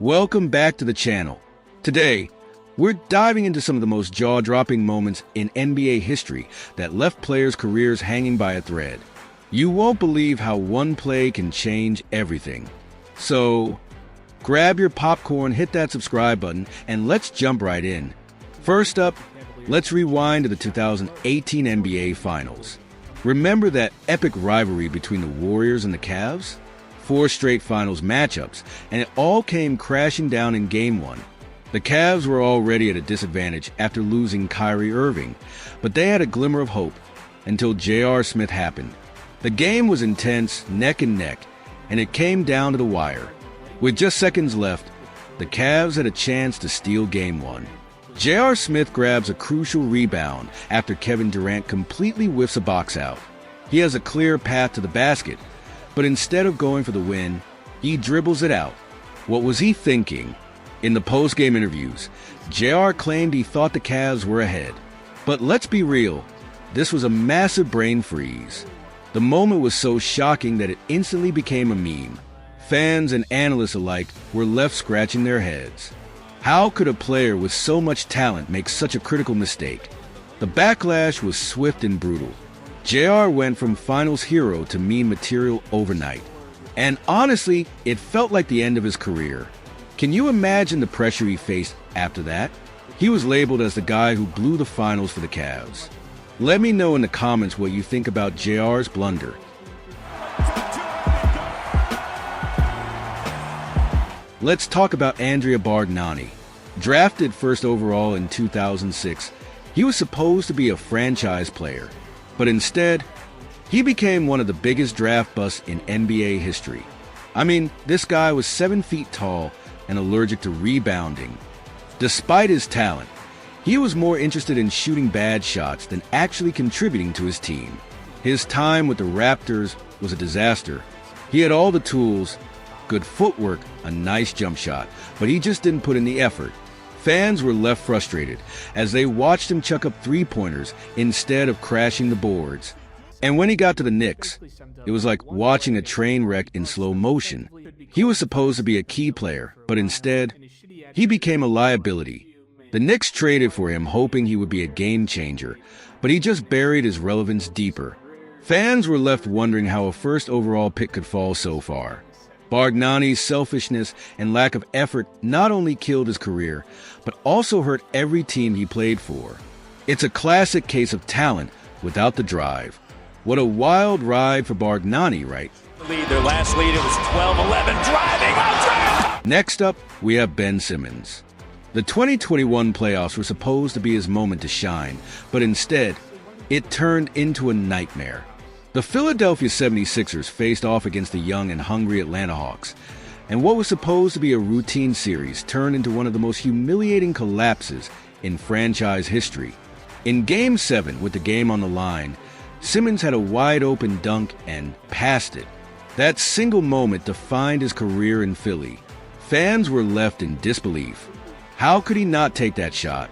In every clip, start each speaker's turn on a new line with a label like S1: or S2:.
S1: Welcome back to the channel. Today, we're diving into some of the most jaw-dropping moments in NBA history that left players' careers hanging by a thread. You won't believe how one play can change everything. So, grab your popcorn, hit that subscribe button, and let's jump right in. First up, let's rewind to the 2018 NBA Finals. Remember that epic rivalry between the Warriors and the Cavs? 4 straight finals matchups, and it all came crashing down in Game 1. The Cavs were already at a disadvantage after losing Kyrie Irving, but they had a glimmer of hope until J.R. Smith happened. The game was intense, neck and neck, and it came down to the wire. With just seconds left, the Cavs had a chance to steal Game 1. J.R. Smith grabs a crucial rebound after Kevin Durant completely whiffs a box out. He has a clear path to the basket, but instead of going for the win, he dribbles it out. What was he thinking? In the post-game interviews, J.R. claimed he thought the Cavs were ahead. But let's be real, this was a massive brain freeze. The moment was so shocking that it instantly became a meme. Fans and analysts alike were left scratching their heads. How could a player with so much talent make such a critical mistake? The backlash was swift and brutal. J.R. went from finals hero to meme material overnight. And honestly, it felt like the end of his career. Can you imagine the pressure he faced after that? He was labeled as the guy who blew the finals for the Cavs. Let me know in the comments what you think about J.R.'s blunder. Let's talk about Andrea Bargnani. Drafted first overall in 2006, he was supposed to be a franchise player. But instead, he became one of the biggest draft busts in NBA history. I mean, this guy was 7 feet tall and allergic to rebounding. Despite his talent, he was more interested in shooting bad shots than actually contributing to his team. His time with the Raptors was a disaster. He had all the tools, good footwork, a nice jump shot, but he just didn't put in the effort. Fans were left frustrated as they watched him chuck up three-pointers instead of crashing the boards. And when he got to the Knicks, it was like watching a train wreck in slow motion. He was supposed to be a key player, but instead, he became a liability. The Knicks traded for him hoping he would be a game changer, but he just buried his relevance deeper. Fans were left wondering how a first overall pick could fall so far. Bargnani's selfishness and lack of effort not only killed his career, but also hurt every team he played for. It's a classic case of talent without the drive. What a wild ride for Bargnani, right?
S2: Their last lead, it was 12-11, driving.
S1: Next up, we have Ben Simmons. The 2021 playoffs were supposed to be his moment to shine, but instead, it turned into a nightmare. The Philadelphia 76ers faced off against the young and hungry Atlanta Hawks, and what was supposed to be a routine series turned into one of the most humiliating collapses in franchise history. In Game 7, with the game on the line, Simmons had a wide-open dunk and passed it. That single moment defined his career in Philly. Fans were left in disbelief. How could he not take that shot?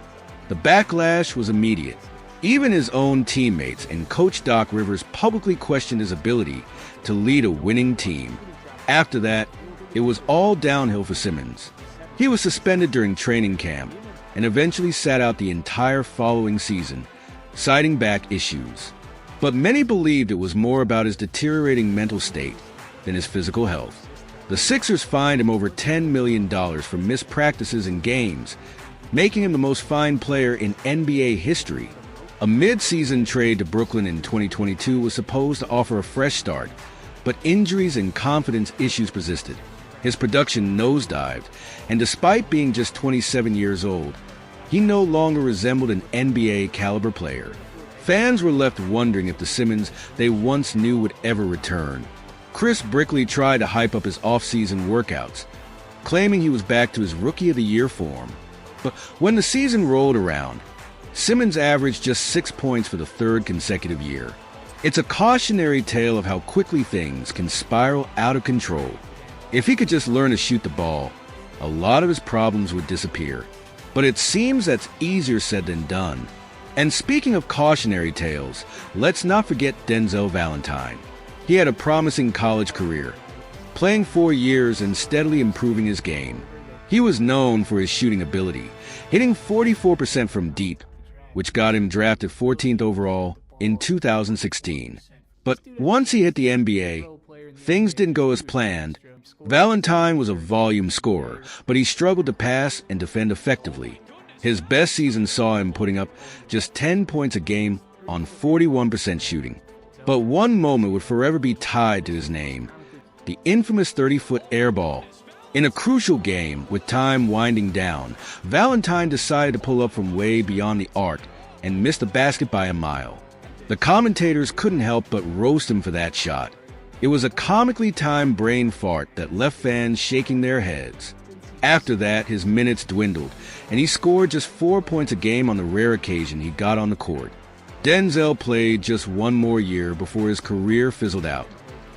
S1: The backlash was immediate. Even his own teammates and coach Doc Rivers publicly questioned his ability to lead a winning team. After that, it was all downhill for Simmons. He was suspended during training camp and eventually sat out the entire following season, citing back issues. But many believed it was more about his deteriorating mental state than his physical health. The Sixers fined him over $10 million for missed practices and games, making him the most fined player in NBA history. A mid-season trade to Brooklyn in 2022 was supposed to offer a fresh start, but injuries and confidence issues persisted. His production nosedived, and despite being just 27 years old, he no longer resembled an NBA-caliber player. Fans were left wondering if the Simmons they once knew would ever return. Chris Brickley tried to hype up his off-season workouts, claiming he was back to his Rookie of the Year form. But when the season rolled around, Simmons averaged just 6 points for the 3rd consecutive year. It's a cautionary tale of how quickly things can spiral out of control. If he could just learn to shoot the ball, a lot of his problems would disappear. But it seems that's easier said than done. And speaking of cautionary tales, let's not forget Denzel Valentine. He had a promising college career, playing 4 years and steadily improving his game. He was known for his shooting ability, hitting 44% from deep, which got him drafted 14th overall in 2016. But once he hit the NBA, things didn't go as planned. Valentine was a volume scorer, but he struggled to pass and defend effectively. His best season saw him putting up just 10 points a game on 41% shooting. But one moment would forever be tied to his name: the infamous 30-foot air ball. In a crucial game, with time winding down, Valentine decided to pull up from way beyond the arc and missed the basket by a mile. The commentators couldn't help but roast him for that shot. It was a comically timed brain fart that left fans shaking their heads. After that, his minutes dwindled, and he scored just 4 points a game on the rare occasion he got on the court. Denzel played just one more year before his career fizzled out.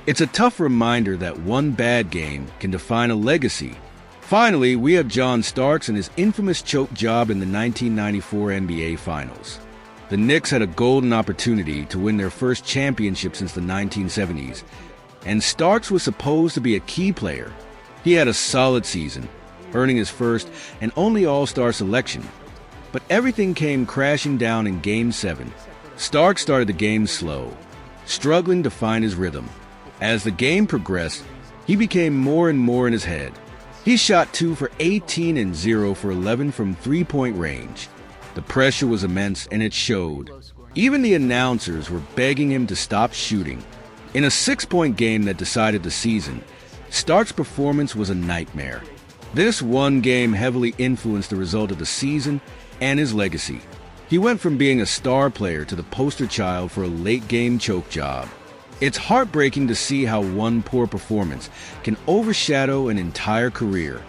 S1: It's a tough reminder that one bad game can define a legacy. Finally, we have John Starks and his infamous choke job in the 1994 NBA Finals. The Knicks had a golden opportunity to win their first championship since the 1970s, and Starks was supposed to be a key player. He had a solid season, earning his first and only All-Star selection. But everything came crashing down in Game 7. Starks started the game slow, struggling to find his rhythm. As the game progressed, he became more and more in his head. He shot 2 for 18 and 0 for 11 from three-point range. The pressure was immense, and it showed. Even the announcers were begging him to stop shooting. In a 6-point game that decided the season, Starks' performance was a nightmare. This one game heavily influenced the result of the season and his legacy. He went from being a star player to the poster child for a late-game choke job. It's heartbreaking to see how one poor performance can overshadow an entire career.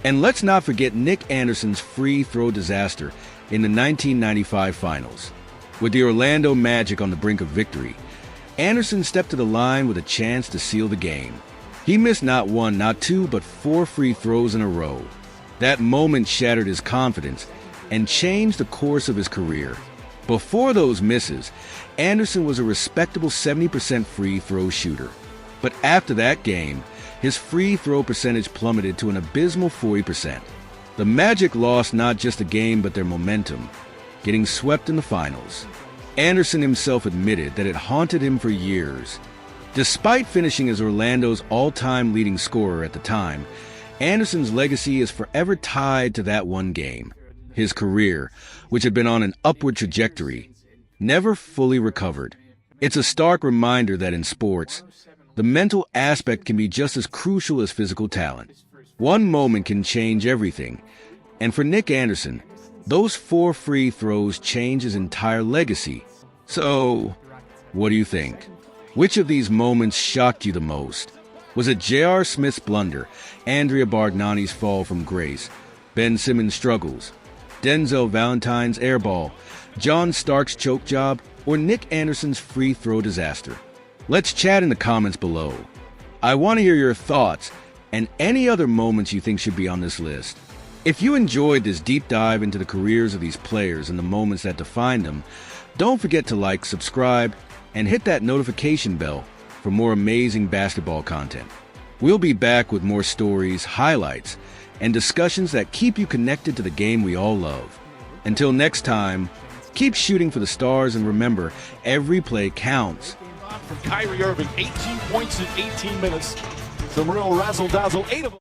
S1: And let's not forget Nick Anderson's free throw disaster in the 1995 Finals. With the Orlando Magic on the brink of victory, Anderson stepped to the line with a chance to seal the game. He missed not one, not two, but 4 free throws in a row. That moment shattered his confidence and changed the course of his career. Before those misses, Anderson was a respectable 70% free throw shooter. But after that game, his free throw percentage plummeted to an abysmal 40%. The Magic lost not just the game but their momentum, getting swept in the finals. Anderson himself admitted that it haunted him for years. Despite finishing as Orlando's all-time leading scorer at the time, Anderson's legacy is forever tied to that one game. His career, which had been on an upward trajectory, never fully recovered. It's a stark reminder that in sports, the mental aspect can be just as crucial as physical talent. One moment can change everything. And for Nick Anderson, those 4 free throws changed his entire legacy. So, what do you think? Which of these moments shocked you the most? Was it J.R. Smith's blunder, Andrea Bargnani's fall from grace, Ben Simmons' struggles, Denzel Valentine's airball, John Starks' choke job, or Nick Anderson's free throw disaster? Let's chat in the comments below. I want to hear your thoughts and any other moments you think should be on this list. If you enjoyed this deep dive into the careers of these players and the moments that define them, don't forget to like, subscribe, and hit that notification bell for more amazing basketball content. We'll be back with more stories, highlights, and discussions that keep you connected to the game we all love. Until next time, keep shooting for the stars, and remember, every play counts.
S3: From Kyrie Irving, 18 points in 18 minutes. Some real razzle-dazzle, 8 of them.